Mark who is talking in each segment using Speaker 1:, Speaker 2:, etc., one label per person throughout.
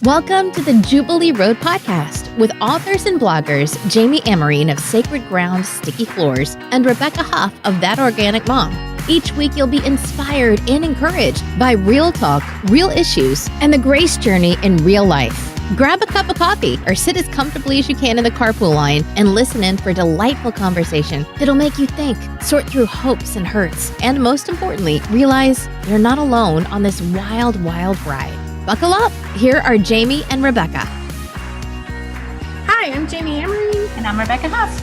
Speaker 1: Welcome to the Jubilee Road podcast with authors and bloggers Jami Amerine of Sacred Ground, Sticky Floors, and Rebecca Huff of That Organic Mom. Each week you'll be inspired and encouraged by real talk, real issues, and the grace journey in real life. Grab a cup of coffee or sit as comfortably as you can in the carpool line and listen in for delightful conversation that'll make you think, sort through hopes and hurts, and most importantly, realize you're not alone on this wild, wild ride. Buckle up. Here are Jami and Rebecca.
Speaker 2: Hi, I'm Jami Amerine.
Speaker 3: And I'm Rebecca Huff.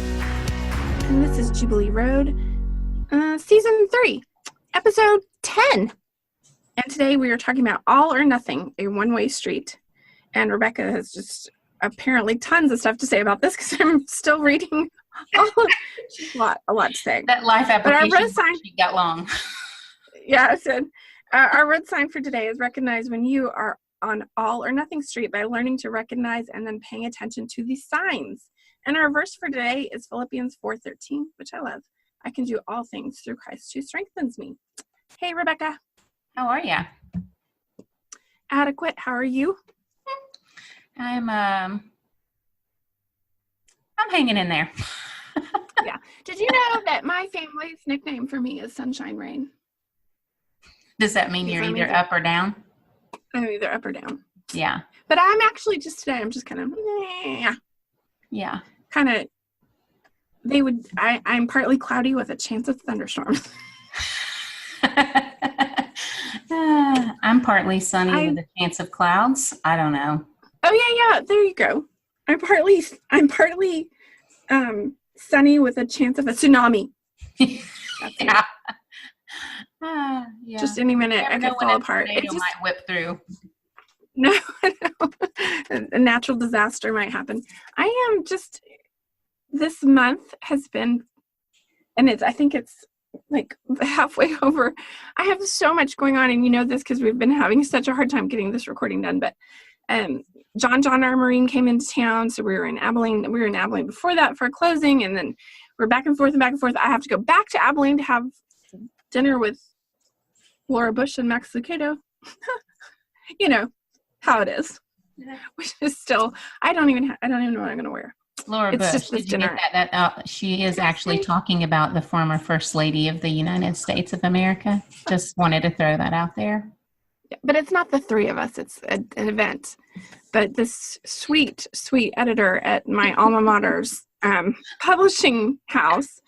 Speaker 2: And this is Jubilee Road, Season 3, Episode 10. And today we are talking about All or Nothing, a one-way street. And Rebecca has just apparently tons of stuff to say about this because I'm still reading a lot to say.
Speaker 3: That life application got long.
Speaker 2: Yeah, I said. Our road sign for today is recognize when you are on all or nothing street by learning to recognize and then paying attention to the signs. And our verse for today is Philippians 4:13, which I love. I can do all things through Christ who strengthens me. Hey, Rebecca.
Speaker 3: How are you?
Speaker 2: Adequate. How are you?
Speaker 3: I'm hanging in there.
Speaker 2: Yeah. Did you know that my family's nickname for me is Sunshine Rain?
Speaker 3: Does that mean you're either up or down?
Speaker 2: I'm either up or down.
Speaker 3: Yeah.
Speaker 2: But I'm actually today, I'm just kind of,
Speaker 3: Yeah.
Speaker 2: Kind of, I'm partly cloudy with a chance of thunderstorms.
Speaker 3: I'm partly sunny with a chance of clouds. I don't know.
Speaker 2: Oh, yeah. There you go. I'm partly sunny with a chance of a tsunami.
Speaker 3: Yeah. Yeah.
Speaker 2: Just any minute I could fall apart.
Speaker 3: It just might whip through.
Speaker 2: No, a natural disaster might happen. I am just, this month has been, and I think it's like halfway over. I have so much going on, and you know this because we've been having such a hard time getting this recording done. But John, our Marine, came into town, so we were in Abilene. We were in Abilene before that for a closing, and then we're back and forth. I have to go back to Abilene to have dinner with Laura Bush and Max Lucado. You know how it is. Yeah. Which is still, I don't even know what I'm going to wear.
Speaker 3: Laura Bush, did you get that? She is actually talking about the former First Lady of the United States of America. Just wanted to throw that out there.
Speaker 2: Yeah, but it's not the three of us. It's an event. But this sweet, sweet editor at my alma mater's publishing house,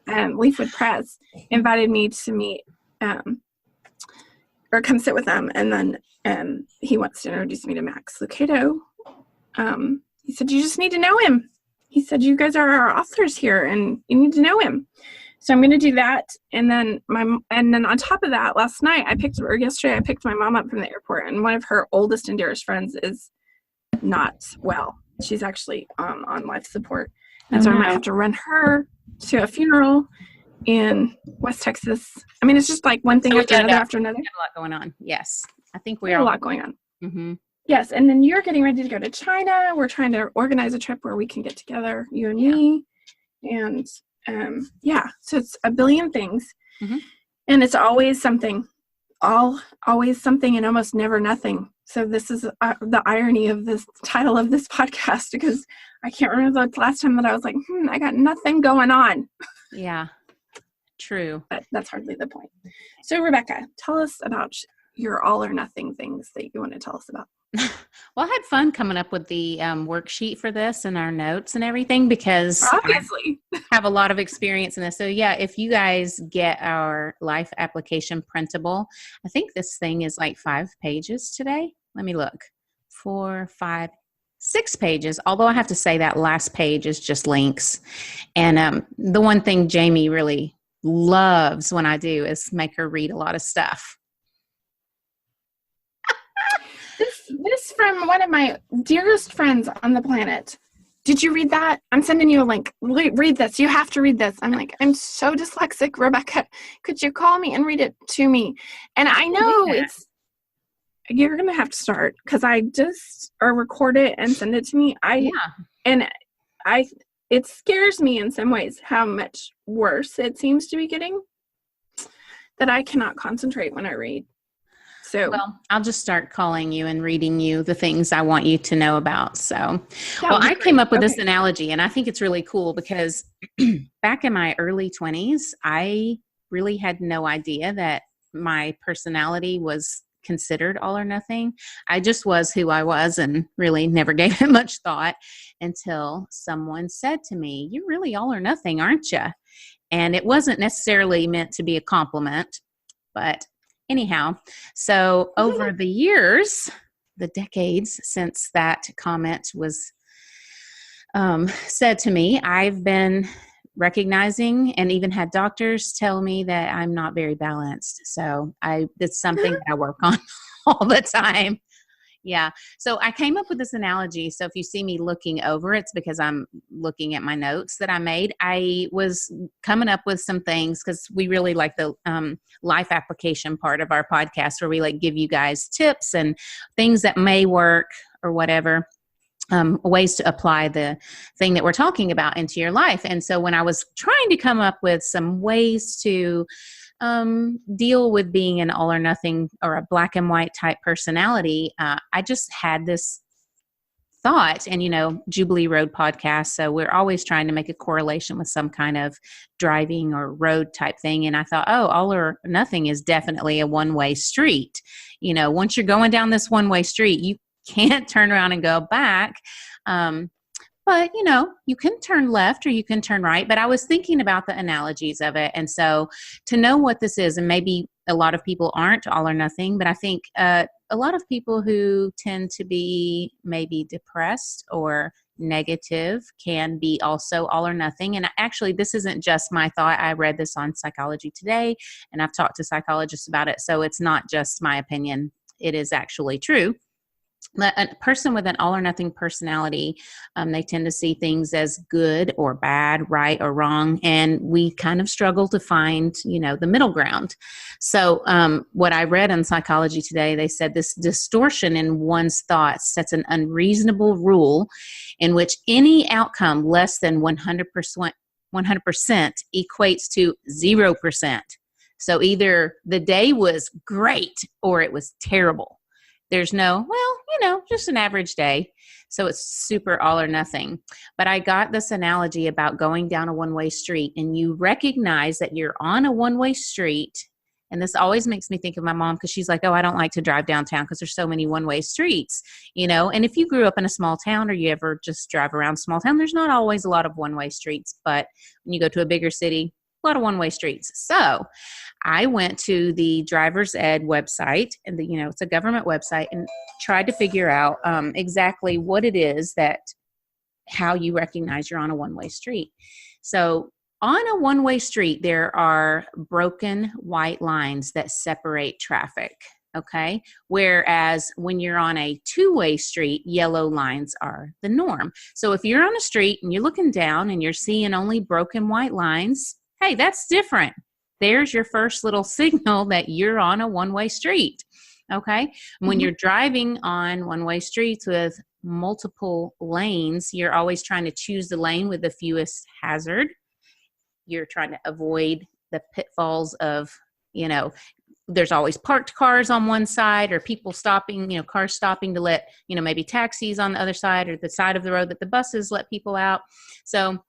Speaker 2: Leafwood Press, invited me to meet or come sit with them, and then he wants to introduce me to Max Lucado. He said, you just need to know him. He said, you guys are our authors here, and you need to know him. So I'm going to do that, and then on top of that, yesterday I picked my mom up from the airport, and one of her oldest and dearest friends is not well. She's actually on life support, and so I might have to run her to a funeral in West Texas. I mean, it's just like one thing after another.
Speaker 3: We have a lot going on. Yes. I think
Speaker 2: we have a lot going on.
Speaker 3: Mm-hmm.
Speaker 2: Yes. And then you're getting ready to go to China. We're trying to organize a trip where we can get together, you and me. And so it's a billion things. Mm-hmm. And it's always something, always something and almost never nothing. So this is the irony of this title of this podcast, because I can't remember the last time that I was like, I got nothing going on.
Speaker 3: Yeah. True.
Speaker 2: But that's hardly the point. So, Rebecca, tell us about your all or nothing things that you want to tell us about.
Speaker 3: Well, I had fun coming up with the worksheet for this and our notes and everything, because
Speaker 2: obviously
Speaker 3: I have a lot of experience in this. So, yeah, if you guys get our life application printable, I think this thing is like 5 pages today. Let me look. 4, 5, 6 pages, although I have to say that last page is just links. And the one thing Jami really loves when I do is make her read a lot of stuff.
Speaker 2: This from one of my dearest friends on the planet. Did you read that? I'm sending you a link. Read this. You have to read this. I'm like, I'm so dyslexic, Rebecca. Could you call me and read it to me? And I know you're going to have to start, because I just record it and send it to me. It scares me in some ways how much worse it seems to be getting, that I cannot concentrate when I read. So,
Speaker 3: Well, I'll just start calling you and reading you the things I want you to know about. So, well, I came up with this analogy, and I think it's really cool because back in my early 20s, I really had no idea that my personality was considered all or nothing. I just was who I was and really never gave it much thought until someone said to me, "You're really all or nothing, aren't you?" And it wasn't necessarily meant to be a compliment, but anyhow, so over the years, the decades since that comment was said to me, I've been recognizing and even had doctors tell me that I'm not very balanced. So it's something that I work on all the time. Yeah. So I came up with this analogy. So if you see me looking over, it's because I'm looking at my notes that I made. I was coming up with some things because we really like the life application part of our podcast where we like give you guys tips and things that may work or whatever. Ways to apply the thing that we're talking about into your life. And so when I was trying to come up with some ways to deal with being an all or nothing or a black and white type personality, I just had this thought, and Jubilee Road podcast. So we're always trying to make a correlation with some kind of driving or road type thing. And I thought, all or nothing is definitely a one-way street. Once you're going down this one-way street, you can't turn around and go back. But, you can turn left or you can turn right. But I was thinking about the analogies of it. And so to know what this is, and maybe a lot of people aren't all or nothing, but I think a lot of people who tend to be maybe depressed or negative can be also all or nothing. And actually, this isn't just my thought. I read this on Psychology Today, and I've talked to psychologists about it. So it's not just my opinion. It is actually true. A person with an all or nothing personality, they tend to see things as good or bad, right or wrong. And we kind of struggle to find, the middle ground. So what I read on Psychology Today, they said this distortion in one's thoughts sets an unreasonable rule in which any outcome less than 100% equates to 0%. So either the day was great or it was terrible. There's no, just an average day. So it's super all or nothing. But I got this analogy about going down a one-way street, and you recognize that you're on a one-way street. And this always makes me think of my mom, because she's like, I don't like to drive downtown because there's so many one-way streets, And if you grew up in a small town or you ever just drive around small town, there's not always a lot of one-way streets. But when you go to a bigger city, a lot of one-way streets. So I went to the driver's ed website, and it's a government website, and tried to figure out exactly what it is how you recognize you're on a one-way street. So on a one-way street, there are broken white lines that separate traffic. Okay. Whereas when you're on a two-way street, yellow lines are the norm. So if you're on a street and you're looking down and you're seeing only broken white lines, hey, that's different. There's your first little signal that you're on a one-way street. Okay. When you're driving on one-way streets with multiple lanes, you're always trying to choose the lane with the fewest hazard. You're trying to avoid the pitfalls of, there's always parked cars on one side, or people stopping, cars stopping to let, maybe taxis on the other side, or the side of the road that the buses let people out. So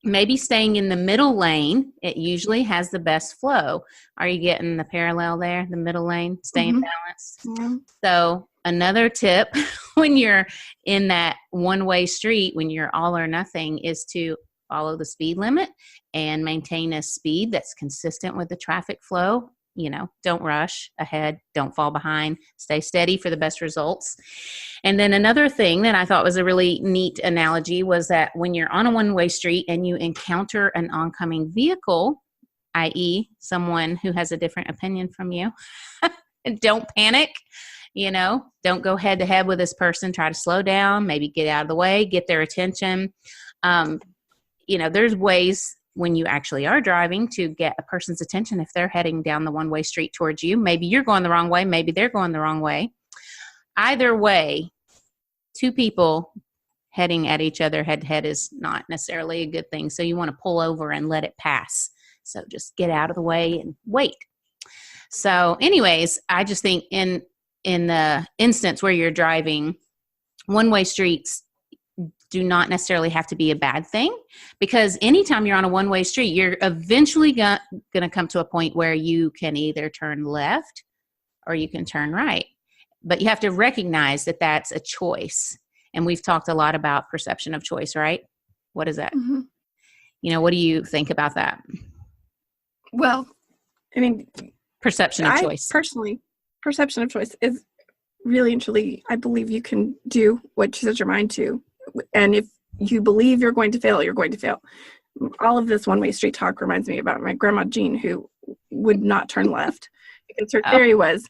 Speaker 3: maybe staying in the middle lane, it usually has the best flow. Are you getting the parallel there? The middle lane, staying balanced. Mm-hmm. So another tip when you're in that one-way street, when you're all or nothing, is to follow the speed limit and maintain a speed that's consistent with the traffic flow. Don't rush ahead, don't fall behind, stay steady for the best results. And then another thing that I thought was a really neat analogy was that when you're on a one-way street and you encounter an oncoming vehicle, i.e. someone who has a different opinion from you, don't panic, don't go head to head with this person, try to slow down, maybe get out of the way, get their attention. There's ways when you actually are driving to get a person's attention if they're heading down the one-way street towards you. Maybe you're going the wrong way. Maybe they're going the wrong way. Either way, two people heading at each other head to head is not necessarily a good thing. So you want to pull over and let it pass. So just get out of the way and wait. So anyways, I just think in the instance where you're driving, one-way streets do not necessarily have to be a bad thing, because anytime you're on a one-way street, you're eventually going to come to a point where you can either turn left or you can turn right. But you have to recognize that that's a choice. And we've talked a lot about perception of choice, right? What is that?
Speaker 2: Mm-hmm.
Speaker 3: What do you think about that?
Speaker 2: Well, I mean,
Speaker 3: perception of choice.
Speaker 2: Personally, perception of choice is really and truly, I believe you can do what you set your mind to. And if you believe you're going to fail, you're going to fail. All of this one-way street talk reminds me about my grandma Jean, who would not turn left. Because her theory was,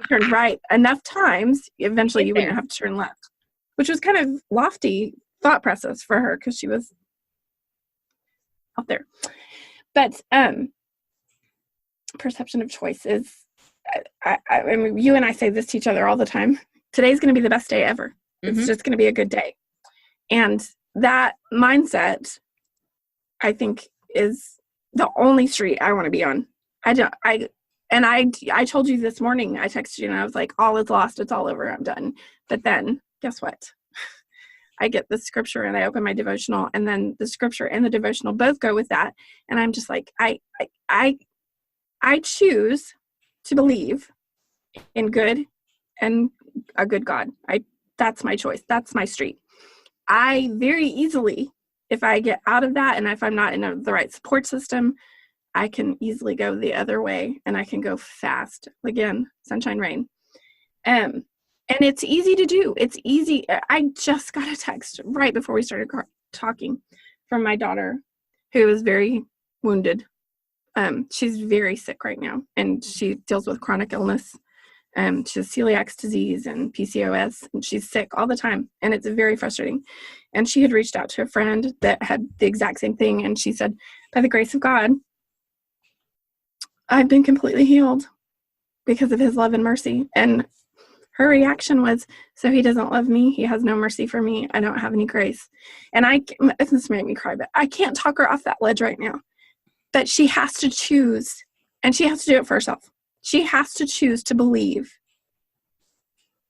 Speaker 2: turn right enough times, eventually you wouldn't have to turn left. Which was kind of lofty thought process for her, because she was out there. But perception of choice is, I mean, you and I say this to each other all the time. Today's going to be the best day ever.
Speaker 3: Mm-hmm.
Speaker 2: It's just going to be a good day. And that mindset, I think, is the only street I want to be on. I told you this morning, I texted you and I was like, all is lost. It's all over. I'm done. But then guess what? I get the scripture and I open my devotional, and then the scripture and the devotional both go with that. And I'm just like, I choose to believe in good and a good God. That's my choice. That's my street. I very easily, if I get out of that and if I'm not in the right support system, I can easily go the other way, and I can go fast. Again, sunshine, rain. And it's easy to do. It's easy. I just got a text right before we started talking from my daughter, who is very wounded. She's very sick right now, and she deals with chronic illness. She has celiac disease and PCOS, and she's sick all the time, and it's very frustrating. And she had reached out to a friend that had the exact same thing, and she said, by the grace of God, I've been completely healed because of his love and mercy. And her reaction was, so he doesn't love me. He has no mercy for me. I don't have any grace. And this made me cry, but I can't talk her off that ledge right now. But she has to choose, and she has to do it for herself. She has to choose to believe.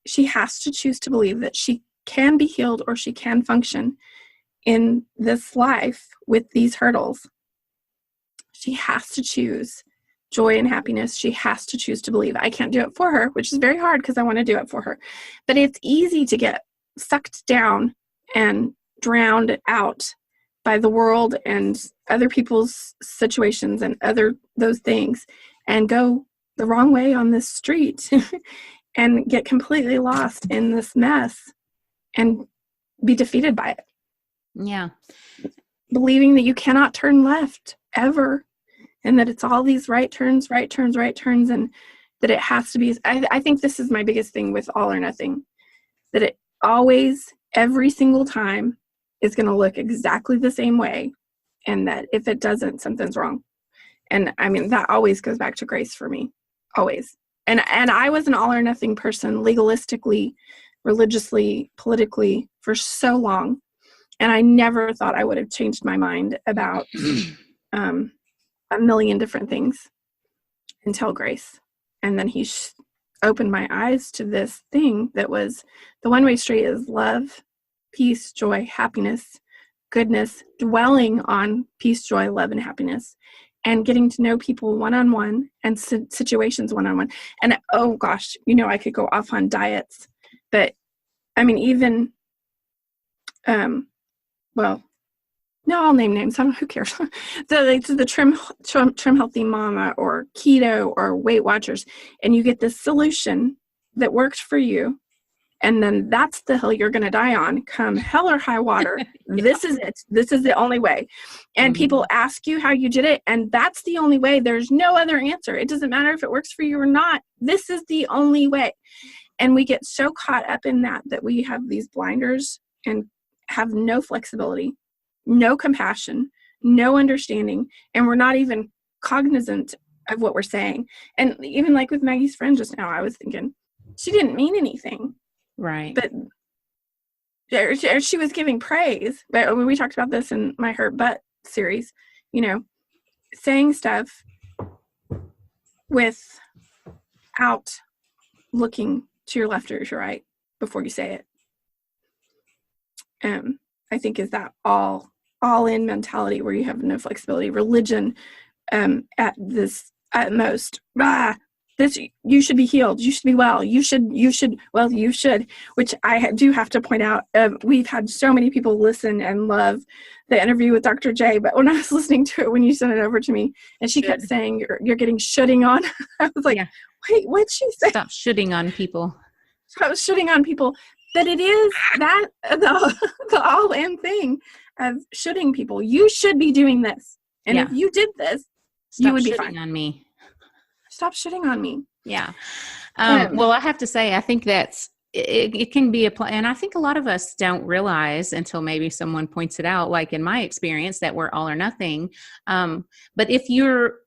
Speaker 2: She has to choose to believe that she can be healed, or she can function in this life with these hurdles. She has to choose joy and happiness. She has to choose to believe. I can't do it for her, which is very hard because I want to do it for her. But it's easy to get sucked down and drowned out by the world and other people's situations and those things, and go the wrong way on this street and get completely lost in this mess and be defeated by it.
Speaker 3: Yeah.
Speaker 2: Believing that you cannot turn left ever, and that it's all these right turns, and that it has to be, I think this is my biggest thing with all or nothing, that it always, every single time, is going to look exactly the same way, and that if it doesn't, something's wrong. And I mean, that always goes back to grace for me, always. And I was an all or nothing person, legalistically, religiously, politically, for so long, and I never thought I would have changed my mind about a million different things until grace. And then he opened my eyes to this thing that was the one-way street is love, peace, joy, happiness, goodness, dwelling on peace, joy, love, and happiness, and getting to know people one-on-one and situations one-on-one. And oh gosh, I could go off on diets, but I mean, even, no, I'll name names. Who cares? the trim healthy mama, or keto, or Weight Watchers, and you get this solution that worked for you, and then that's the hill you're going to die on, come hell or high water. Yeah. This is it. This is the only way. And people ask you how you did it, and that's the only way. There's no other answer. It doesn't matter if it works for you or not. This is the only way. And we get so caught up in that we have these blinders and have no flexibility, no compassion, no understanding, and we're not even cognizant of what we're saying. And even like with Maggie's friend just now, I was thinking, she didn't mean anything.
Speaker 3: Right.
Speaker 2: But she was giving praise. But we talked about this in my Hurt Butt series, saying stuff with without looking to your left or your right before you say it. I think is that all in mentality where you have no flexibility. Religion, at most, this, you should be healed, you should be well, you should, which I do have to point out. We've had so many people listen and love the interview with Dr. J, but when I was listening to it, when you sent it over to me, and she kept saying, you're getting shitting on, I was like, wait, what'd she say?
Speaker 3: Stop shitting on people.
Speaker 2: So I was shitting on people. That it is that the all-in thing of shitting people. You should be doing this. And if you did this, you would be fine.
Speaker 3: On me.
Speaker 2: Stop shitting on me.
Speaker 3: Yeah. Well, I have to say, I think it can be and I think a lot of us don't realize until maybe someone points it out, like in my experience, that we're all or nothing. But if you're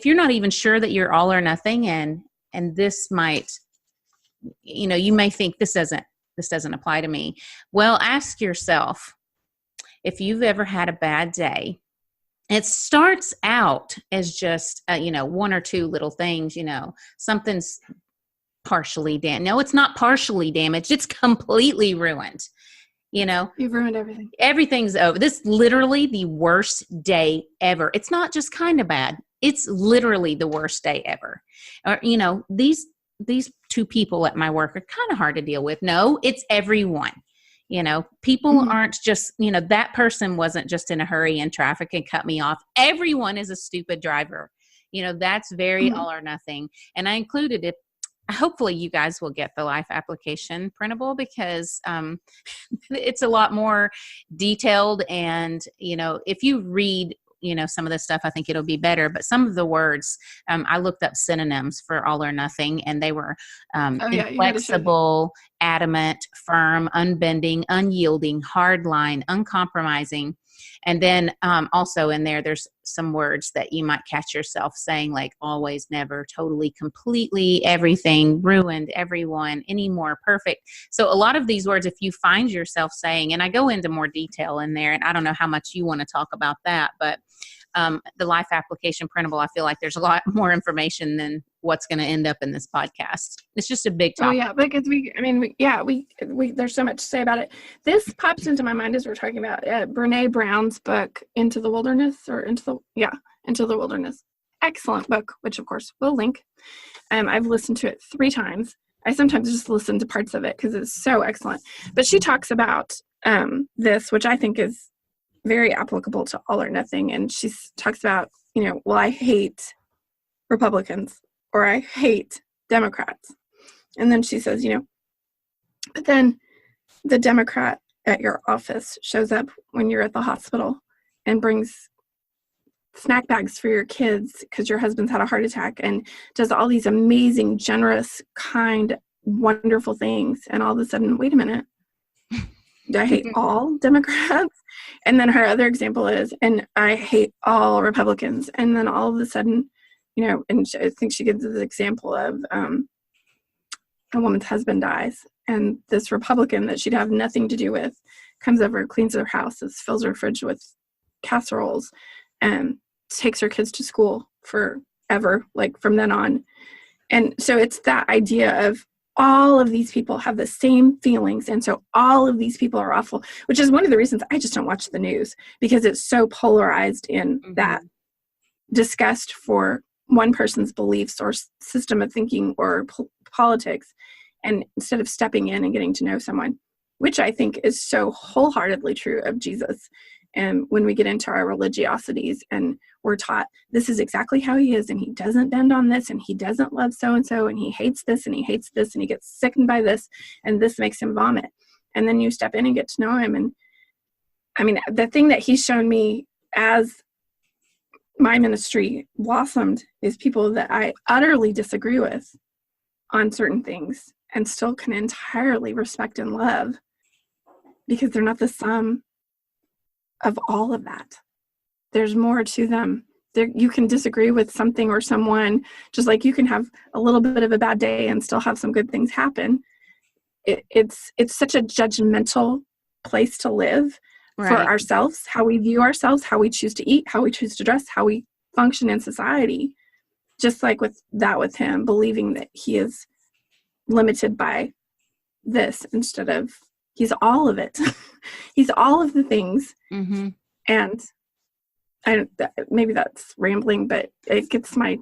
Speaker 3: not even sure that you're all or nothing, and this might, you may think this doesn't apply to me. Well, ask yourself if you've ever had a bad day. It starts out as just, one or two little things, something's partially damaged. No, it's not partially damaged. It's completely ruined.
Speaker 2: You've ruined everything.
Speaker 3: Everything's over. This is literally the worst day ever. It's not just kind of bad. It's literally the worst day ever. Or, these two people at my work are kind of hard to deal with. No, it's everyone. People aren't just, that person wasn't just in a hurry in traffic and cut me off. Everyone is a stupid driver. That's very all or nothing. And I included it. Hopefully you guys will get the life application printable, because it's a lot more detailed. And, if you read, some of the stuff, I think it'll be better. But some of the words, I looked up synonyms for all or nothing, and they were inflexible, adamant, firm, unbending, unyielding, hardline, uncompromising. And then also in there's some words that you might catch yourself saying, like always, never, totally, completely, everything, ruined, everyone, anymore, perfect. So a lot of these words, if you find yourself saying, and I go into more detail in there, and I don't know how much you want to talk about that, but the life application printable, I feel like there's a lot more information than what's going to end up in this podcast. It's just a big topic.
Speaker 2: Oh yeah, because we there's so much to say about it. This pops into my mind as we're talking about Brene Brown's book, Into the Wilderness. Excellent book, which of course we'll link. I've listened to it 3 times. I sometimes just listen to parts of it because it's so excellent. But she talks about this, which I think is very applicable to all or nothing. And she talks about, I hate Republicans, or I hate Democrats. And then she says, but then the Democrat at your office shows up when you're at the hospital and brings snack bags for your kids because your husband's had a heart attack, and does all these amazing, generous, kind, wonderful things. And all of a sudden, wait a minute, do I hate all Democrats? And then her other example is, and I hate all Republicans. And then all of a sudden, and I think she gives this example of a woman's husband dies, and this Republican that she'd have nothing to do with comes over, cleans her house, fills her fridge with casseroles, and takes her kids to school forever, like from then on. And so it's that idea of all of these people have the same feelings, and so all of these people are awful, which is one of the reasons I just don't watch the news, because it's so polarized in that disgust for one person's beliefs or system of thinking or politics, and instead of stepping in and getting to know someone, which I think is so wholeheartedly true of Jesus. And when we get into our religiosities and we're taught this is exactly how he is, and he doesn't bend on this, and he doesn't love so-and-so, and he hates this, and he hates this, and he gets sickened by this, and this makes him vomit. And then you step in and get to know him. And I mean, the thing that he's shown me as my ministry blossomed is people that I utterly disagree with on certain things and still can entirely respect and love, because they're not the sum of all of that. There's more to them. You can disagree with something or someone, just like you can have a little bit of a bad day and still have some good things happen. It's such a judgmental place to live for ourselves, how we view ourselves, how we choose to eat, how we choose to dress, how we function in society. just like with him, believing that he is limited by this instead of he's all of it. He's all of the things.
Speaker 3: Mm-hmm.
Speaker 2: And maybe that's rambling, but it gets my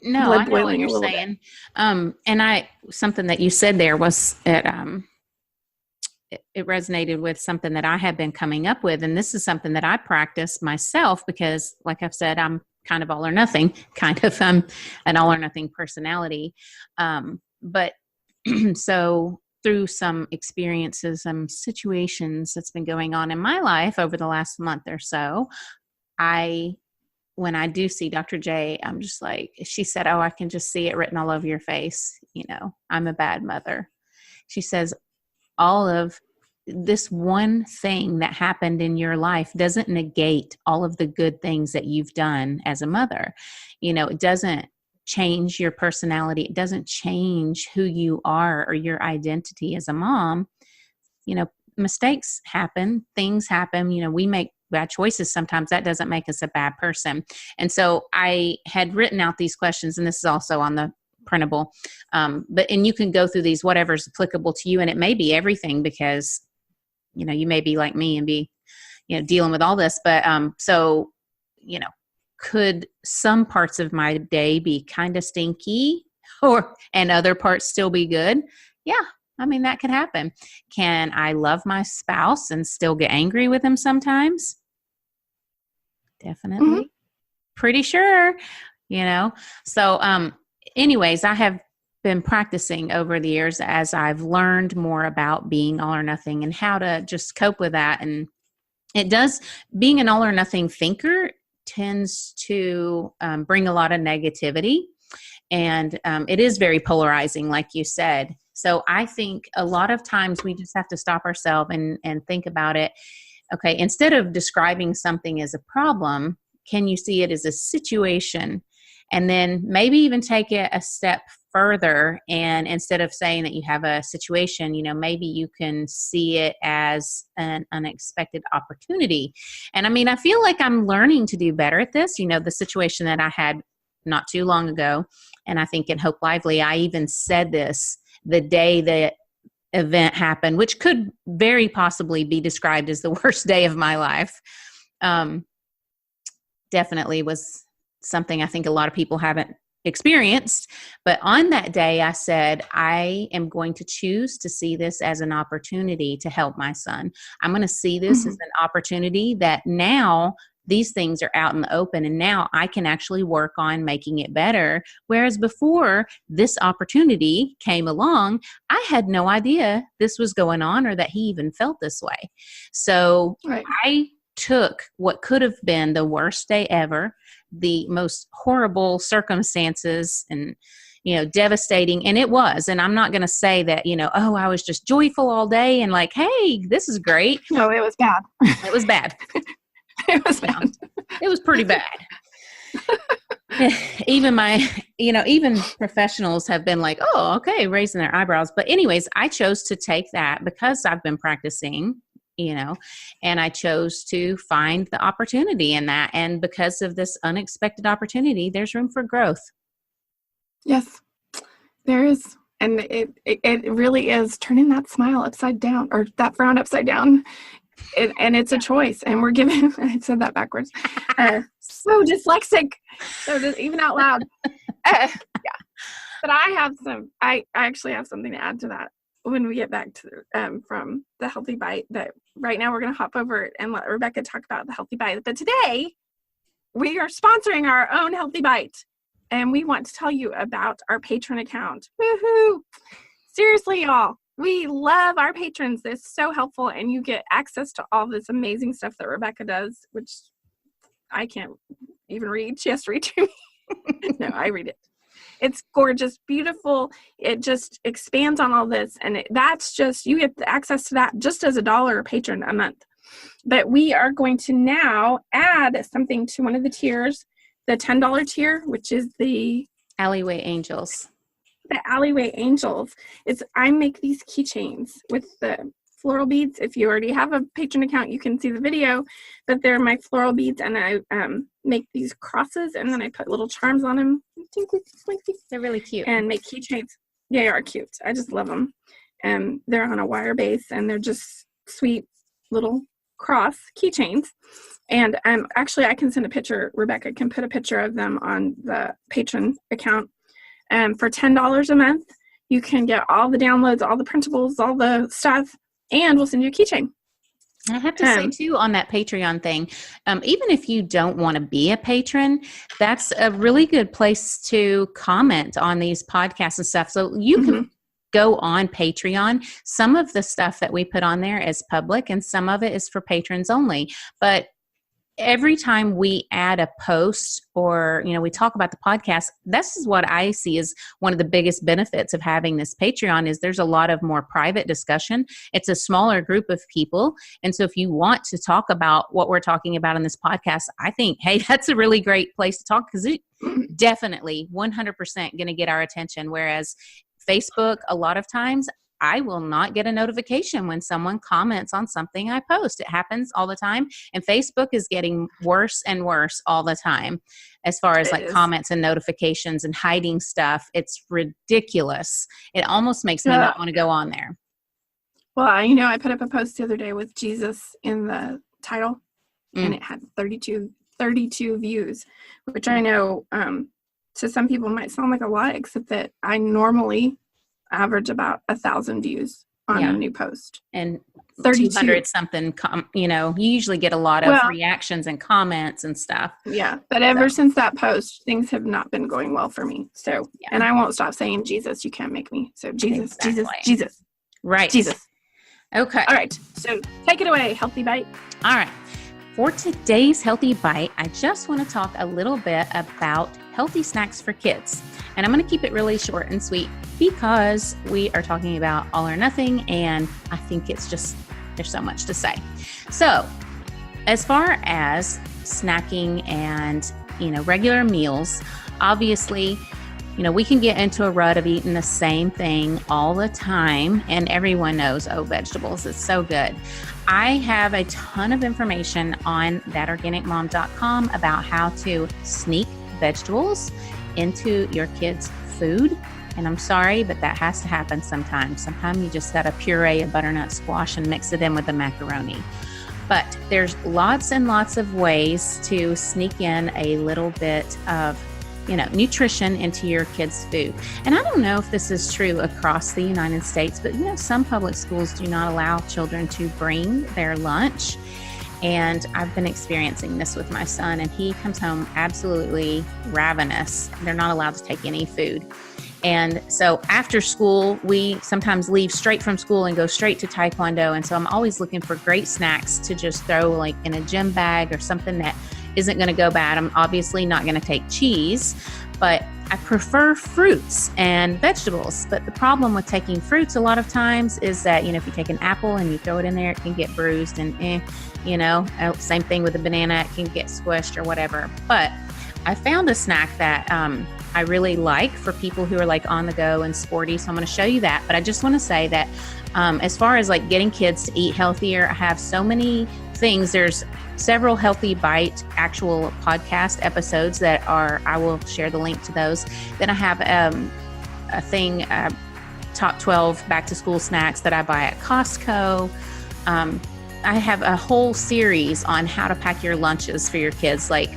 Speaker 3: blood I know
Speaker 2: boiling
Speaker 3: what you're saying. And something that you said there was it resonated with something that I have been coming up with. And this is something that I practice myself because, like I've said, I'm kind of all or nothing, an all or nothing personality. But so through some experiences, some situations that's been going on in my life over the last month or so, when I do see Dr. J, I'm just like, she said, oh, I can just see it written all over your face. I'm a bad mother. She says, all of this one thing that happened in your life doesn't negate all of the good things that you've done as a mother. It doesn't change your personality. It doesn't change who you are or your identity as a mom. Mistakes happen, things happen, we make bad choices sometimes. That doesn't make us a bad person. And so I had written out these questions, and this is also on the printable, and you can go through these, whatever's applicable to you, and it may be everything because you may be like me and be dealing with all this, but could some parts of my day be kind of stinky and other parts still be good? Yeah, that could happen. Can I love my spouse and still get angry with him sometimes? Definitely. Mm-hmm. Pretty sure, So anyways, I have been practicing over the years as I've learned more about being all or nothing and how to just cope with that. And being an all or nothing thinker tends to bring a lot of negativity. And it is very polarizing, like you said. So I think a lot of times we just have to stop ourselves and think about it. Okay, instead of describing something as a problem, can you see it as a situation? And then maybe even take it a step further. And instead of saying that you have a situation, maybe you can see it as an unexpected opportunity. And I feel like I'm learning to do better at this. The situation that I had not too long ago, and I think in Hopelively, I even said this the day that event happened, which could very possibly be described as the worst day of my life. Definitely was something I think a lot of people haven't experienced. But on that day, I said, I am going to choose to see this as an opportunity to help my son. I'm going to see this as an opportunity that now these things are out in the open, and now I can actually work on making it better. Whereas before this opportunity came along, I had no idea this was going on or that he even felt this way. So right. I took what could have been the worst day ever, the most horrible circumstances and, devastating. And it was, and I'm not going to say that, I was just joyful all day and like, hey, this is great.
Speaker 2: No, it was bad.
Speaker 3: It was bad.
Speaker 2: It was bad.
Speaker 3: It was pretty bad. Even even professionals have been like, oh, okay, raising their eyebrows. But anyways, I chose to take that because I've been practicing, and I chose to find the opportunity in that. And because of this unexpected opportunity, there's room for growth.
Speaker 2: Yes, there is. And it really is turning that smile upside down or that frown upside down. And it's a choice, and we're given, I said that backwards, so dyslexic, so just even out loud. Yeah. But I actually have something to add to that when we get back to from the Healthy Bite, that right now we're going to hop over and let Rebecca talk about the Healthy Bite. But today we are sponsoring our own Healthy Bite, and we want to tell you about our Patreon account. Woohoo! Seriously, y'all. We love our patrons. They're so helpful, and you get access to all this amazing stuff that Rebecca does, which I can't even read. She has to read to me. No, I read it. It's gorgeous, beautiful. It just expands on all this, and that's just, you get access to that just as $1 a patron a month. But we are going to now add something to one of the tiers, the $10 tier, which is the
Speaker 3: Alleyway Angels.
Speaker 2: The Alleyway Angels. I make these keychains with the floral beads. If you already have a Patreon account, you can see the video, but they're my floral beads, and I make these crosses, and then I put little charms on them.
Speaker 3: They're really cute.
Speaker 2: And make keychains. They are cute. I just love them. And they're on a wire base, and they're just sweet little cross keychains. And actually, I can send a picture. Rebecca can put a picture of them on the Patreon account. For $10 a month, you can get all the downloads, all the printables, all the stuff, and we'll send you a keychain.
Speaker 3: I have to say, too, on that Patreon thing, even if you don't want to be a patron, that's a really good place to comment on these podcasts and stuff. So you can go on Patreon. Some of the stuff that we put on there is public, and some of it is for patrons only. But every time we add a post or, we talk about the podcast, this is what I see as one of the biggest benefits of having this Patreon is there's a lot of more private discussion. It's a smaller group of people. And so if you want to talk about what we're talking about in this podcast, I think, hey, that's a really great place to talk because it definitely 100% going to get our attention. Whereas Facebook, a lot of times, I will not get a notification when someone comments on something I post. It happens all the time. And Facebook is getting worse and worse all the time as far as comments and notifications and hiding stuff. It's ridiculous. It almost makes me not want to go on there.
Speaker 2: Well, I put up a post the other day with Jesus in the title, and it had 32 views, which I know to some people might sound like a lot, except that I normally average about 1,000 views on a new post,
Speaker 3: and
Speaker 2: 200
Speaker 3: something. You usually get a lot of reactions and comments and stuff.
Speaker 2: Yeah, but ever since that post, things have not been going well for me. So, and I won't stop saying Jesus. You can't make me. So Jesus,
Speaker 3: exactly.
Speaker 2: Jesus.
Speaker 3: Right.
Speaker 2: Jesus.
Speaker 3: Okay.
Speaker 2: All right. So take it away, Healthy Bite.
Speaker 3: All right. For today's Healthy Bite, I just want to talk a little bit about healthy snacks for kids. And I'm going to keep it really short and sweet because we are talking about all or nothing, and I think it's just, there's so much to say. So as far as snacking and, regular meals, obviously, we can get into a rut of eating the same thing all the time, and everyone knows, vegetables, it's so good. I have a ton of information on thatorganicmom.com about how to sneak vegetables into your kids' food. And I'm sorry, but that has to happen sometimes. Sometimes you just got to puree a butternut squash and mix it in with the macaroni. But there's lots and lots of ways to sneak in a little bit of nutrition into your kids' food. And I don't know if this is true across the United States, but some public schools do not allow children to bring their lunch. And I've been experiencing this with my son, and he comes home absolutely ravenous. They're not allowed to take any food. And so after school, we sometimes leave straight from school and go straight to Taekwondo. And so I'm always looking for great snacks to just throw like in a gym bag or something that isn't going to go bad. I'm obviously not going to take cheese, but I prefer fruits and vegetables. But the problem with taking fruits a lot of times is that, if you take an apple and you throw it in there, it can get bruised and same thing with a banana, it can get squished or whatever. But I found a snack that I really like for people who are like on the go and sporty. So I'm going to show you that. But I just want to say that as far as like getting kids to eat healthier, I have so many things. There's several Healthy Bite actual podcast episodes that I will share the link to those. Then I have a thing, top 12 back to school snacks that I buy at Costco. I have a whole series on how to pack your lunches for your kids, like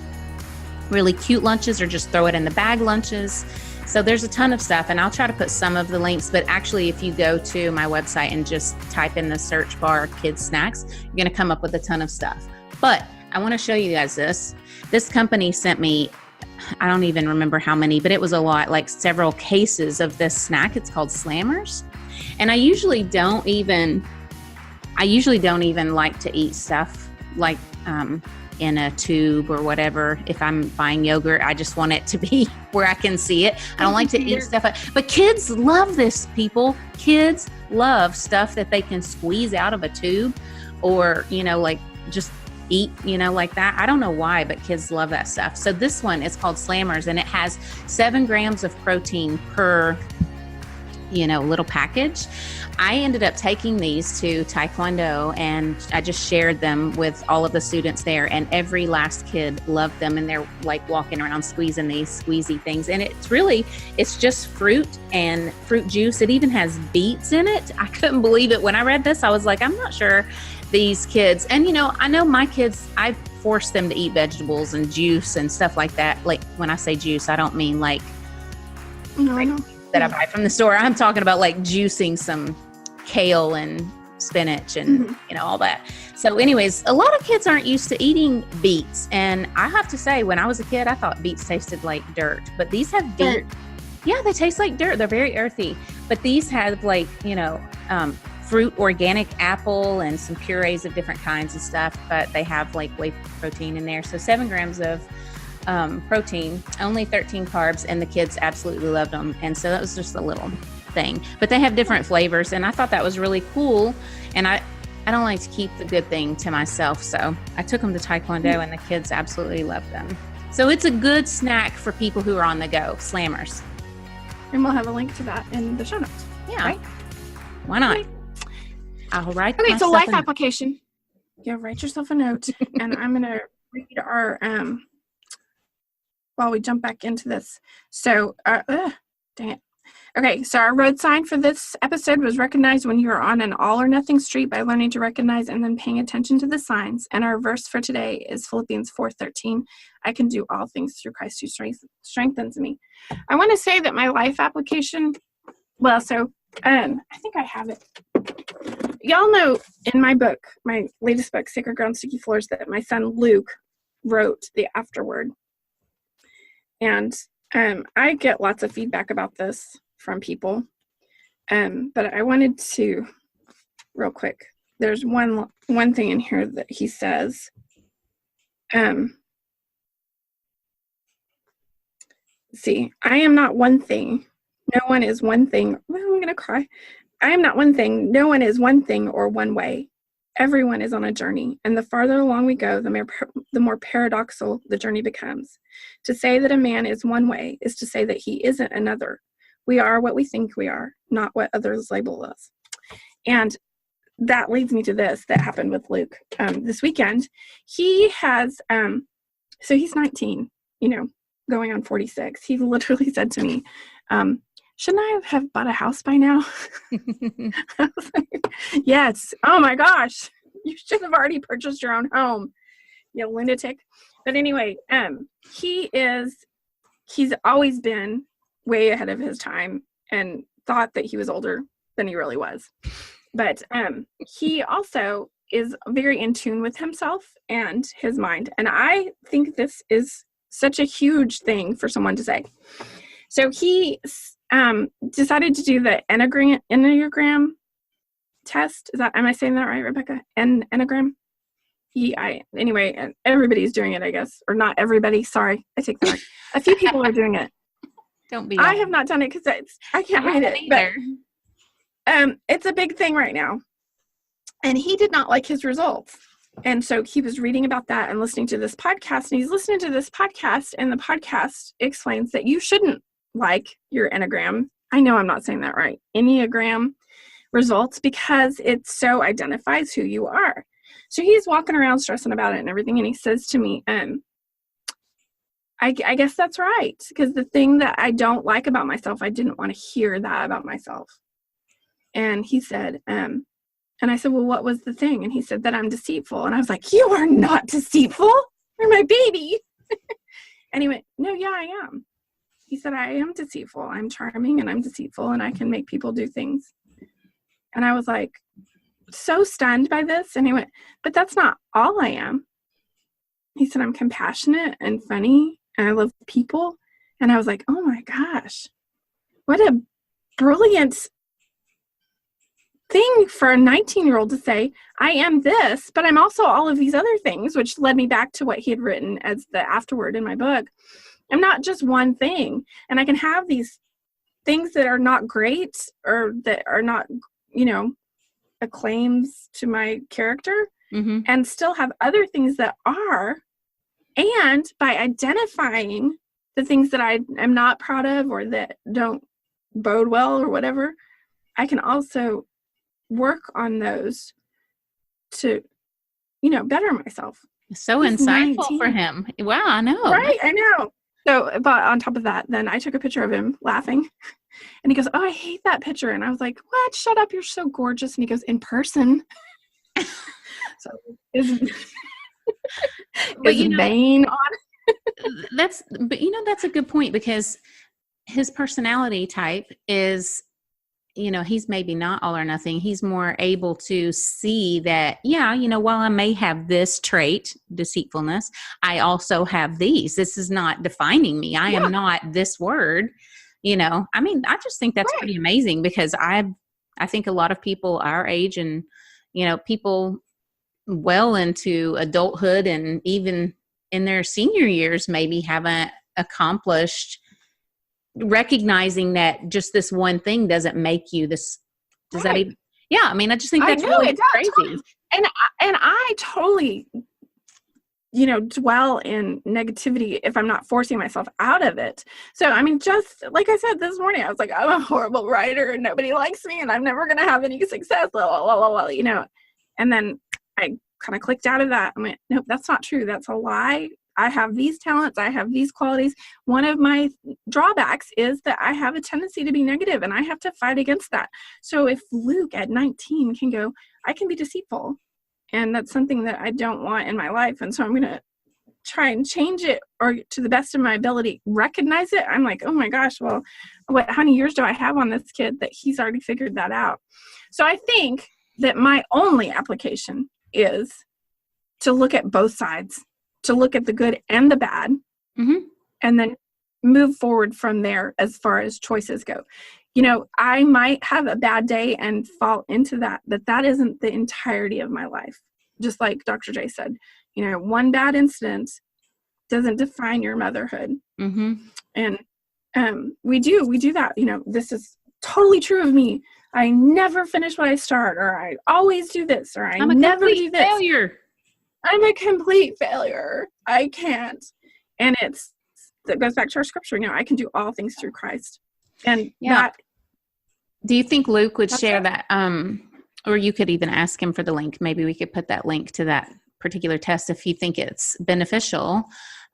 Speaker 3: really cute lunches or just throw it in the bag lunches. So there's a ton of stuff, and I'll try to put some of the links, but actually if you go to my website and just type in the search bar kids snacks, you're going to come up with a ton of stuff. But I want to show you guys this. This company sent me, I don't even remember how many, but it was a lot, like several cases of this snack. It's called Slammers. And I usually don't even like to eat stuff like in a tube or whatever. If I'm buying yogurt, I just want it to be where I can see it. I don't like to eat stuff. But kids love this, people. Kids love stuff that they can squeeze out of a tube or, like just eat, like that. I don't know why, but kids love that stuff. So this one is called Slammers, and it has 7 grams of protein per little package. I ended up taking these to Taekwondo, and I just shared them with all of the students there, and every last kid loved them, and they're like walking around squeezing these squeezy things. And it's just fruit and fruit juice. It even has beets in it. I couldn't believe it. When I read this, I was like, I'm not sure these kids, and I know my kids, I force them to eat vegetables and juice and stuff like that. Like when I say juice, I don't mean like that I buy from the store. I'm talking about like juicing some kale and spinach and all that. So anyways, a lot of kids aren't used to eating beets, and I have to say, when I was a kid, I thought beets tasted like dirt, but these have beet. Yeah, they taste like dirt. They're very earthy, but these have like fruit, organic apple, and some purees of different kinds of stuff, but they have like whey protein in there. So 7 grams of protein, only 13 carbs, and the kids absolutely loved them. And so that was just a little thing, but they have different flavors, and I thought that was really cool. And I don't like to keep the good thing to myself, so I took them to Taekwondo, and the kids absolutely loved them. So it's a good snack for people who are on the go, slammers.
Speaker 2: And we'll have a link to that in the show notes.
Speaker 3: Yeah,
Speaker 2: right?
Speaker 3: Why not?
Speaker 2: Okay.
Speaker 3: I'll write.
Speaker 2: Okay, so life application. Yeah, write yourself a note, and I'm gonna read our while we jump back into this. So, dang it. Okay, so our road sign for this episode was recognize when you are on an all or nothing street by learning to recognize and then paying attention to the signs. And our verse for today is Philippians 4:13. I can do all things through Christ who strengthens me. I want to say that my life application, I think I have it. Y'all know in my book, my latest book, Sacred Ground, Sticky Floors, that my son Luke wrote the afterword. And I get lots of feedback about this from people. But I wanted to, real quick, there's one thing in here that he says. See, I am not one thing. No one is one thing. Well, I'm going to cry. I am not one thing. No one is one thing or one way. Everyone is on a journey, and the farther along we go, the more paradoxical the journey becomes. To say that a man is one way is to say that he isn't another. We are what we think we are, not what others label us. And that leads me to this that happened with Luke this weekend. He has, so he's 19, going on 46. He literally said to me, shouldn't I have bought a house by now? I was like, yes. Oh my gosh. You should have already purchased your own home. You lunatic. But anyway, he's always been way ahead of his time and thought that he was older than he really was. But he also is very in tune with himself and his mind. And I think this is such a huge thing for someone to say. So he decided to do the Enneagram test. Am I saying that right, Rebecca? Enneagram? Anyway, everybody's doing it, I guess. Or not everybody. Sorry, I take that back. A few people are doing it.
Speaker 3: Don't be.
Speaker 2: I have not done it because I can't read it.
Speaker 3: Either.
Speaker 2: But it's a big thing right now. And he did not like his results. And so he was reading about that and listening to this podcast. And he's listening to this podcast, and the podcast explains that you shouldn't like your Enneagram. I know I'm not saying that right. Enneagram results, because it so identifies who you are. So he's walking around stressing about it and everything. And he says to me, I guess that's right. Because the thing that I don't like about myself, I didn't want to hear that about myself. And he said, and I said, well, what was the thing? And he said that I'm deceitful. And I was like, you are not deceitful. You're my baby. And he went, no, yeah, I am. He said, I am deceitful. I'm charming and I'm deceitful and I can make people do things. And I was like, so stunned by this. And he went, but that's not all I am. He said, I'm compassionate and funny and I love people. And I was like, oh my gosh, what a brilliant thing for a 19-year-old to say, I am this, but I'm also all of these other things, which led me back to what he had written as the afterword in my book. I'm not just one thing, and I can have these things that are not great or that are not, acclaims to my character, and still have other things that are. And by identifying the things that I am not proud of or that don't bode well or whatever, I can also work on those to, better myself.
Speaker 3: So
Speaker 2: He's
Speaker 3: insightful
Speaker 2: 19.
Speaker 3: for him. Wow, I know.
Speaker 2: Right, I know. So, but on top of that, then I took a picture of him laughing. And he goes, "Oh, I hate that picture." And I was like, "What? Shut up. You're so gorgeous." And he goes, "In person." So is Bane on it?
Speaker 3: That's a good point, because his personality type is, he's maybe not all or nothing. He's more able to see that, while I may have this trait, deceitfulness, I also have these. This is not defining me. I am not this word. I just think that's pretty amazing, because I think a lot of people our age and, people well into adulthood and even in their senior years maybe haven't accomplished recognizing that just this one thing doesn't make you this. Does that even? Yeah. I just think that's really crazy.
Speaker 2: Totally. And I totally, dwell in negativity if I'm not forcing myself out of it. So, just like I said this morning, I was like, I'm a horrible writer and nobody likes me and I'm never going to have any success, And then I kind of clicked out of that. I went, nope, that's not true. That's a lie. I have these talents. I have these qualities. One of my drawbacks is that I have a tendency to be negative and I have to fight against that. So if Luke at 19 can go, I can be deceitful. And that's something that I don't want in my life. And so I'm going to try and change it, or to the best of my ability, recognize it. I'm like, oh my gosh, well, how many years do I have on this kid that he's already figured that out? So I think that my only application is to look at both sides, to look at the good and the bad, and then move forward from there as far as choices go. I might have a bad day and fall into that, but that isn't the entirety of my life. Just like Dr. J said, one bad incident doesn't define your motherhood. And we do that. This is totally true of me. I never finish what I start, or I always do this, or I'm never do this.
Speaker 3: Failure.
Speaker 2: I'm a complete failure. I can't. And that goes back to our scripture. I can do all things through Christ. And that.
Speaker 3: Do you think Luke would share that? Or you could even ask him for the link. Maybe we could put that link to that particular test if you think it's beneficial.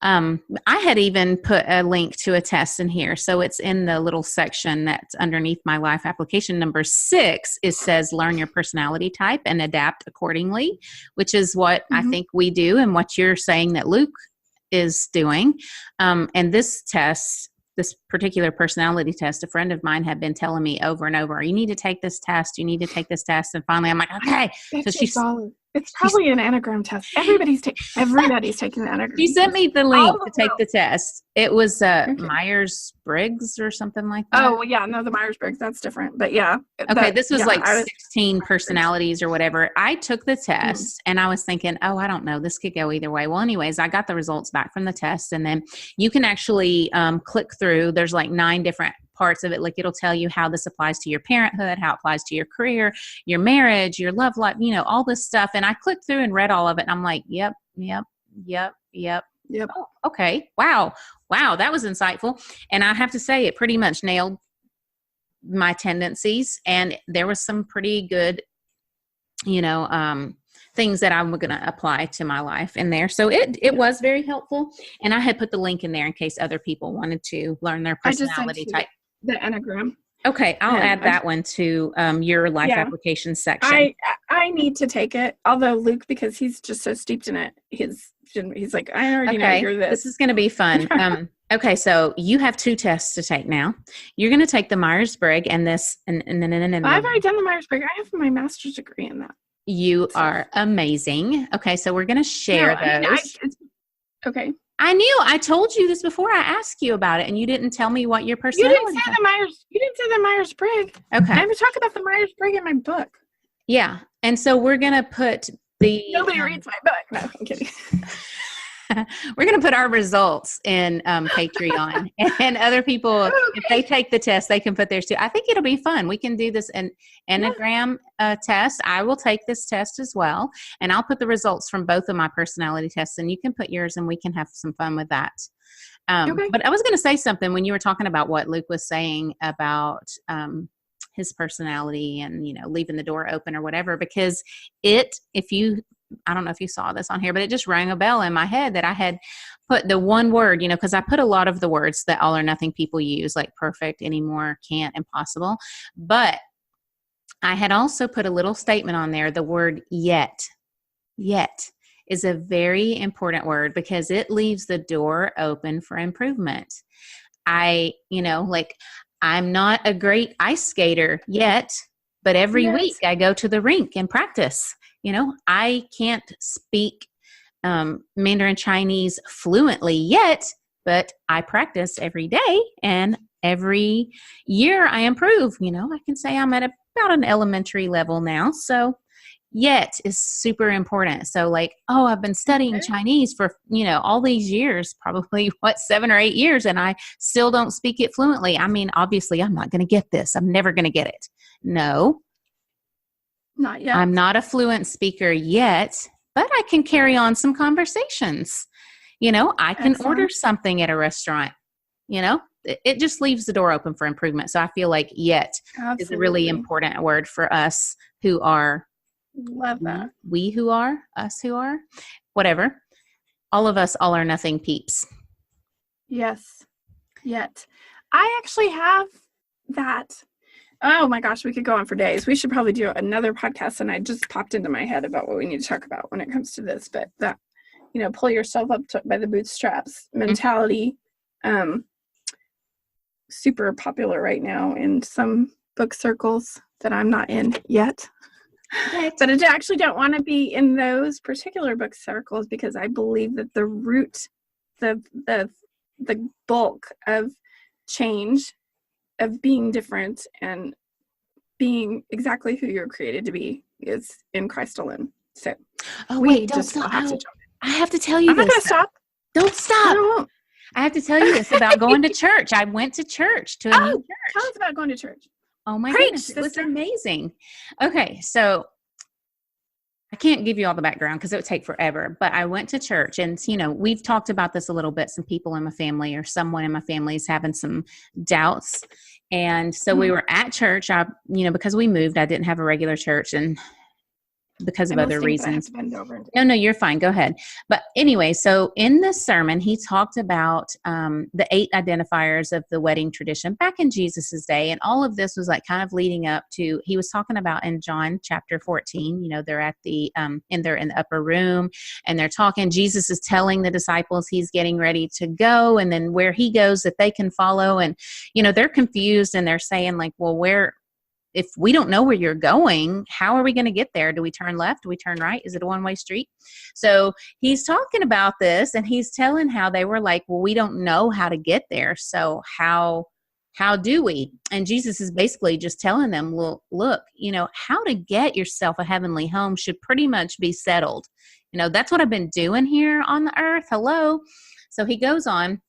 Speaker 3: I had even put a link to a test in here. So it's in the little section that's underneath my life application. Number 6, it says, learn your personality type and adapt accordingly, which is what I think we do and what you're saying that Luke is doing. And this test, this particular personality test, a friend of mine had been telling me over and over, you need to take this test. You need to take this test. And finally I'm like, okay. So
Speaker 2: it's probably an anagram test. Everybody's taking the anagram.
Speaker 3: She sent me the link to take the test. It was Myers-Briggs or something like that.
Speaker 2: Oh, well, yeah. No, the Myers-Briggs, that's different. But yeah.
Speaker 3: Okay, this was 16 personalities or whatever. I took the test and I was thinking, I don't know. This could go either way. Well, anyways, I got the results back from the test, and then you can actually click through. There's 9 different parts of it. It'll tell you how this applies to your parenthood, how it applies to your career, your marriage, your love life, all this stuff. And I clicked through and read all of it. And I'm like, yep. Oh, okay. Wow. That was insightful. And I have to say, it pretty much nailed my tendencies. And there was some pretty good, things that I'm going to apply to my life in there. So it was very helpful. And I had put the link in there in case other people wanted to learn their personality type.
Speaker 2: The anagram.
Speaker 3: Okay, I'll add that one to your life application section.
Speaker 2: I need to take it, although Luke, because he's just so steeped in it, he's like, I already know you're this.
Speaker 3: This is going to be fun. Okay, so you have 2 tests to take now. You're going to take the Myers-Briggs and this, and
Speaker 2: I've already done the Myers-Briggs. I have my master's degree in that.
Speaker 3: You are amazing. Okay, so we're going to share those.
Speaker 2: Okay.
Speaker 3: I told you this before I asked you about it, and you didn't tell me what your personality.
Speaker 2: You didn't say the Myers-Briggs.
Speaker 3: Okay.
Speaker 2: I'm talking about the Myers-Briggs in my book.
Speaker 3: Yeah, and so we're gonna put the.
Speaker 2: Nobody reads my book. No, I'm kidding.
Speaker 3: we're going to put our results in Patreon, and other people, if they take the test, they can put theirs too. I think it'll be fun. We can do this Enneagram test. I will take this test as well, and I'll put the results from both of my personality tests, and you can put yours, and we can have some fun with that. But I was going to say something when you were talking about what Luke was saying about his personality and, leaving the door open or whatever, because I don't know if you saw this on here, but it just rang a bell in my head that I had put the one word, because I put a lot of the words that all or nothing people use, like perfect, anymore, can't, impossible. But I had also put a little statement on there, the word yet. Yet is a very important word because it leaves the door open for improvement. I'm not a great ice skater yet, but every week I go to the rink and practice. I can't speak Mandarin Chinese fluently yet, but I practice every day, and every year I improve. I can say I'm at about an elementary level now. So yet is super important. So I've been studying Chinese for, all these years, probably 7 or 8 years, and I still don't speak it fluently. I mean, obviously I'm not going to get this. I'm never going to get it. No.
Speaker 2: Not yet.
Speaker 3: I'm not a fluent speaker yet, but I can carry on some conversations. I can order something at a restaurant. It just leaves the door open for improvement. So I feel like yet is a really important word for us who are,
Speaker 2: love that.
Speaker 3: We who are, us who are, whatever. All of us, all or nothing peeps.
Speaker 2: Yes. Yet. I actually have that. Oh my gosh, we could go on for days. We should probably do another podcast, and I just popped into my head about what we need to talk about when it comes to this. But that, pull yourself up by the bootstraps mentality, super popular right now in some book circles that I'm not in yet. But I actually don't want to be in those particular book circles because I believe that the root, the bulk of change, of being different and being exactly who you're created to be is in Christ alone. So
Speaker 3: wait, don't stop. I have to tell you
Speaker 2: I'm
Speaker 3: this.
Speaker 2: not going to stop.
Speaker 3: Don't stop. I have to tell you this about going to church. I went to church, to a new church.
Speaker 2: Tell us about going to church.
Speaker 3: Oh my goodness, it was amazing. Okay, so I can't give you all the background because it would take forever, but I went to church, and, we've talked about this a little bit. Some people in my family or someone in my family is having some doubts. And so we were at church, because we moved, I didn't have a regular church, and because of other reasons. No, you're fine. Go ahead. But anyway, so in this sermon, he talked about the 8 identifiers of the wedding tradition back in Jesus's day. And all of this was kind of leading up to, he was talking about in John chapter 14, they're at they're in the upper room and they're talking. Jesus is telling the disciples he's getting ready to go, and then where he goes that they can follow. And, they're confused, and they're saying well, if we don't know where you're going, how are we going to get there? Do we turn left? Do we turn right? Is it a one-way street? So he's talking about this, and he's telling how they were well, we don't know how to get there. So how do we? And Jesus is basically just telling them, well, look, how to get yourself a heavenly home should pretty much be settled. That's what I've been doing here on the earth. Hello. So he goes on,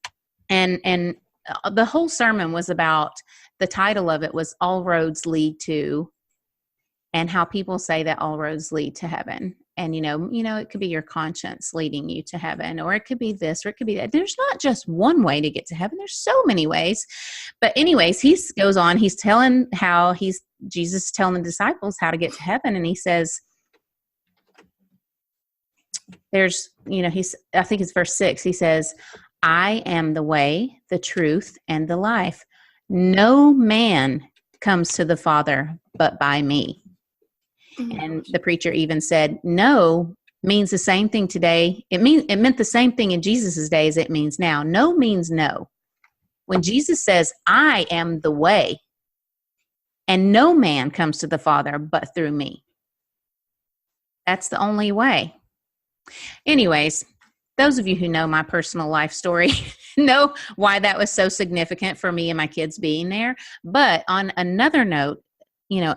Speaker 3: and the whole sermon was about, the title of it was All Roads Lead To, and how people say that all roads lead to heaven. And, it could be your conscience leading you to heaven, or it could be this, or it could be that. There's not just one way to get to heaven. There's so many ways. But anyways, he goes on, he's telling how Jesus is telling the disciples how to get to heaven. And he says, I think it's verse 6. He says, I am the way, the truth, and the life. No man comes to the Father but by me. And the preacher even said, no means the same thing today. It meant the same thing in Jesus's day as it means now. No means no. When Jesus says, I am the way, and no man comes to the Father but through me. That's the only way. Anyways, those of you who know my personal life story know why that was so significant for me and my kids being there. But on another note,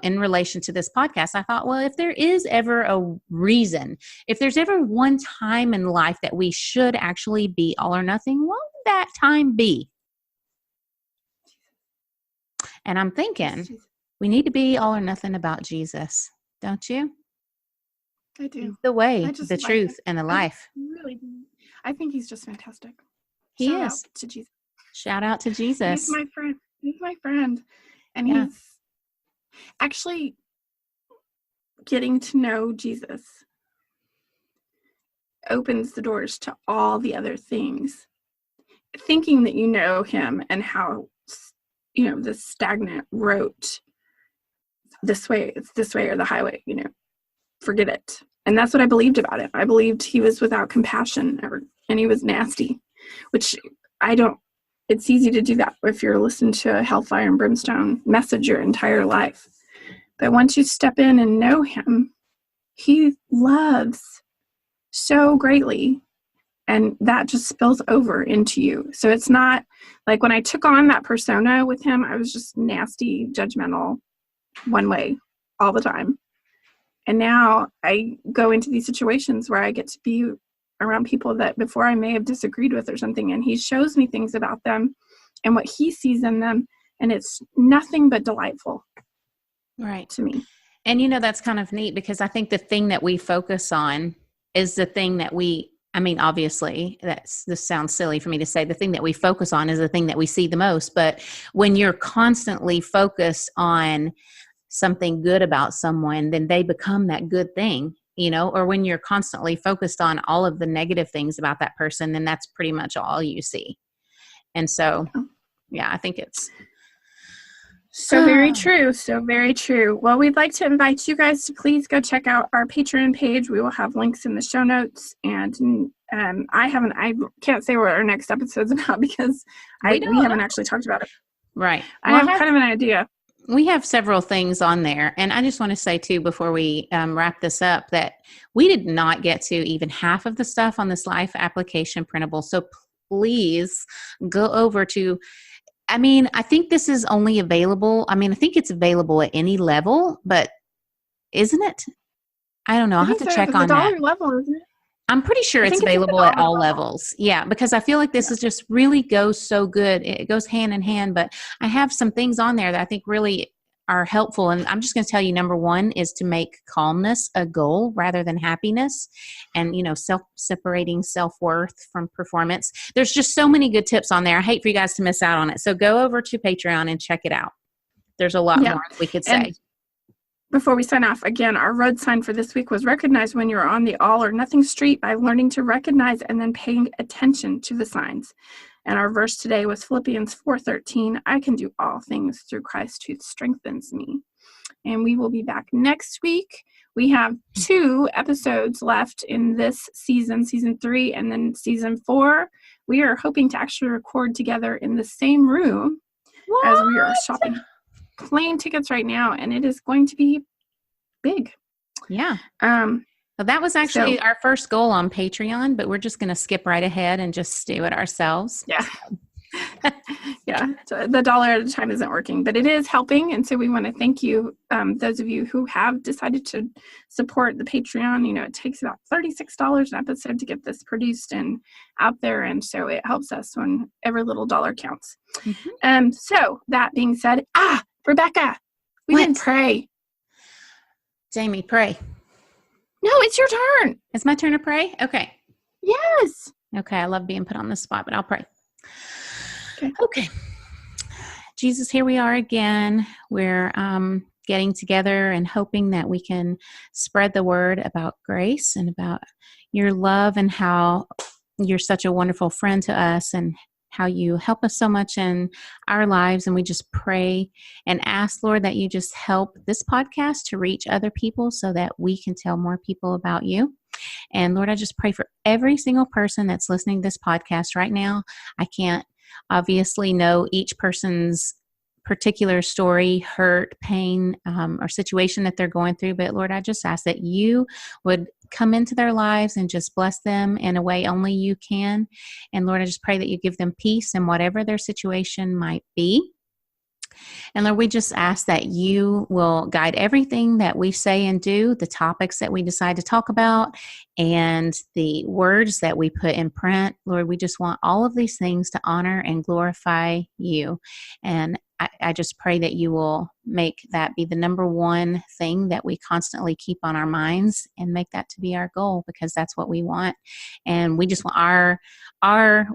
Speaker 3: in relation to this podcast, I thought, well, if there is ever a reason, if there's ever one time in life that we should actually be all or nothing, what would that time be? And I'm thinking we need to be all or nothing about Jesus, don't you?
Speaker 2: I do.
Speaker 3: He's the way,
Speaker 2: just
Speaker 3: the
Speaker 2: like
Speaker 3: truth,
Speaker 2: it.
Speaker 3: and the life.
Speaker 2: I really do. I think he's just fantastic.
Speaker 3: He
Speaker 2: Shout
Speaker 3: is.
Speaker 2: out to Jesus.
Speaker 3: Shout out to Jesus.
Speaker 2: He's my friend. He's my friend. And
Speaker 3: Yeah.
Speaker 2: he's actually getting to know Jesus opens the doors to all the other things. Thinking that you know him and how, the stagnant rote, this way, it's this way or the highway, forget it. And that's what I believed about him. I believed he was without compassion and he was nasty, which it's easy to do that if you're listening to a hellfire and brimstone message your entire life. But once you step in and know him, he loves so greatly. And that just spills over into you. So it's not like when I took on that persona with him, I was just nasty, judgmental, one way all the time. And now I go into these situations where I get to be around people that before I may have disagreed with or something. And he shows me things about them and what he sees in them. And it's nothing but delightful.
Speaker 3: Right.
Speaker 2: To me.
Speaker 3: And that's kind of neat because I think the thing that we focus on is the thing that obviously this sounds silly for me to say, the thing that we focus on is the thing that we see the most. But when you're constantly focused on something good about someone, then they become that good thing, or when you're constantly focused on all of the negative things about that person, then that's pretty much all you see. And so, yeah, I think it's
Speaker 2: so very true. So very true. Well, we'd like to invite you guys to please go check out our Patreon page. We will have links in the show notes. And I can't say what our next episode's about because we haven't actually talked about it.
Speaker 3: Right.
Speaker 2: I have kind of an idea.
Speaker 3: We have several things on there. And I just want to say too, before we wrap this up, that we did not get to even half of the stuff on this life application printable. So please go over to, I think this is only available. I think it's available at any level, but isn't it? I don't know. I'll have to check on that.
Speaker 2: $1 level, isn't it?
Speaker 3: I'm pretty sure it's available at all levels. Yeah, because I feel like this is just really goes so good. It goes hand in hand, but I have some things on there that I think really are helpful. And I'm just going to tell you, number one is to make calmness a goal rather than happiness and, separating self-worth from performance. There's just so many good tips on there. I hate for you guys to miss out on it. So go over to Patreon and check it out. There's a lot more we could say.
Speaker 2: And before we sign off, again, our road sign for this week was recognize when you're on the all or nothing street by learning to recognize and then paying attention to the signs. And our verse today was Philippians 4:13. I can do all things through Christ who strengthens me. And we will be back next week. We have 2 episodes left in this season 3, and then season 4. We are hoping to actually record together in the same room as we are shopping plane tickets right now, and it is going to be big.
Speaker 3: Yeah. Well, that was actually our first goal on Patreon, but we're just going to skip right ahead and just do it ourselves.
Speaker 2: Yeah. Yeah. So the dollar at a time isn't working, but it is helping. And so we want to thank you, those of you who have decided to support the Patreon. It takes about $36 an episode to get this produced and out there. And so it helps us when every little dollar counts. Mm-hmm. So that being said, Rebecca, we didn't pray.
Speaker 3: Jamie, pray.
Speaker 2: No, it's your turn.
Speaker 3: It's my turn to pray? Okay.
Speaker 2: Yes.
Speaker 3: Okay. I love being put on the spot, but I'll pray. Okay. Jesus, here we are again. We're getting together and hoping that we can spread the word about grace and about your love and how you're such a wonderful friend to us and how you help us so much in our lives. And we just pray and ask, Lord, that you just help this podcast to reach other people so that we can tell more people about you. And Lord, I just pray for every single person that's listening to this podcast right now. I can't obviously know each person's particular story, hurt, pain, or situation that they're going through. But Lord, I just ask that you would come into their lives and just bless them in a way only you can. And Lord, I just pray that you give them peace in whatever their situation might be. And Lord, we just ask that you will guide everything that we say and do, the topics that we decide to talk about, and the words that we put in print. Lord, we just want all of these things to honor and glorify you. And I just pray that you will make that be the number one thing that we constantly keep on our minds, and make that to be our goal, because that's what we want. And we just want our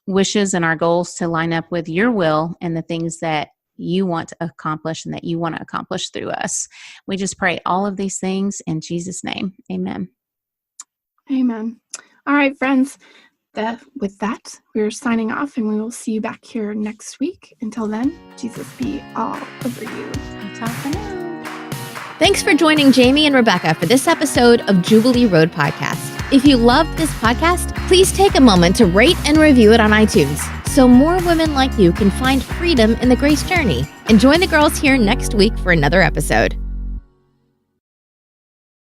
Speaker 3: wishes and our goals to line up with your will and the things that you want to accomplish and that you want to accomplish through us. We just pray all of these things in Jesus' name. Amen.
Speaker 2: Amen. All right, friends. With that, we're signing off, and we will see you back here next week. Until then, Jesus be all over you.
Speaker 3: Talk for now.
Speaker 1: Thanks for joining Jami and Rebecca for this episode of Jubilee Road Podcast. If you loved this podcast, please take a moment to rate and review it on iTunes so more women like you can find freedom in the grace journey. And join the girls here next week for another episode.